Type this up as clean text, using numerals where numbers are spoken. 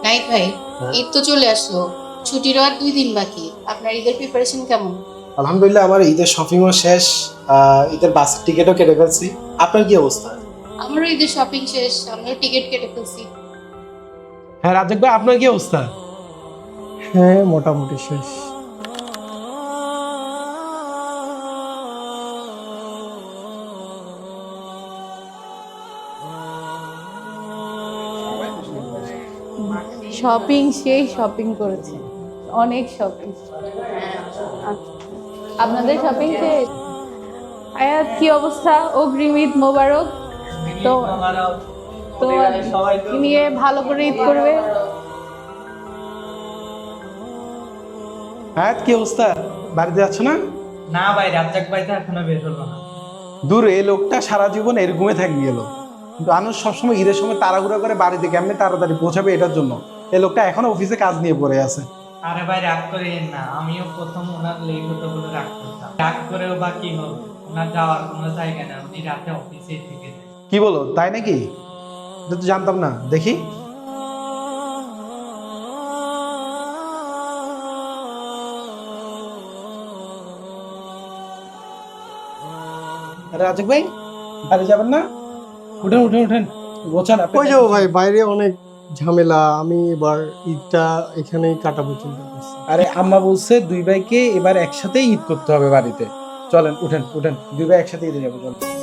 Night ভাই, ঈদ তো চলে আসলো, ছুটিরও আর 2 দিন বাকি। আপনার ঈদের প্রিপারেশন কেমন? আলহামদুলিল্লাহ, আমার ঈদের শপিংও শেষ। ঈদের বাসের টিকিটও কেটে ফেলছি। আপনার কি অবস্থা? আমারও ঈদের শপিং শেষ, আমরাও টিকিট কেটে ফেলছি। হ্যাঁ রাজেক ভাই, আপনার কি অবস্থা? হ্যাঁ, মোটামুটি শেষ। শপিং সেই শপিং করেছে, অনেক শপিং। আপনাদের শপিং শেষ? আয়াত কি অবস্থা? অগ্রিম ঈদ মোবারক। তো তো নিয়ে ভালো করে ঈদ করবে। হ্যাঁ, কি অবস্থা? বাড়িতে যাচ্ছ না? না ভাই, রাজ্জাক ভাই তো এখনো বের হলো না। দূর, এই লোকটা সারা জীবন এরকমই থাকি গেল। কিন্তু মানুষ সবসময় ঈদের সময় তাড়াহুড়া করে বাড়িতে কেমনে তাড়াতাড়ি পৌঁছাবে এটার জন্য। এই লোকটা এখনো অফিসে কাজ নিয়ে পড়ে আছে। আরে ভাই রাগ করেন না, আমিও প্রথম ওনার লেট হতো বলে রাগ করতাম। রাগ করেও বা কি হবে, ওনার যাওয়ার কোনো জায়গা না, উনি রাতে অফিসে থেকে যায়। কি বলো, তাই নাকি? এটা তো জানতাম না। দেখি। আরে রাজেক ভাই, বাড়ি যাবেন না? উঠেন উঠেন উঠেন, গোছান। ওই যাবো ভাই, বাইরে অনেক ঝামেলা। আমি এবার ঈদটা এখানেই কাটাবো চিন্তা করছি। আরে আম্মা বলছে দুই ভাইকে এবার একসাথে ঈদ করতে হবে বাড়িতে। চলেন উঠেন উঠেন, দুই ভাই একসাথে ঈদে যাবো, চলেন।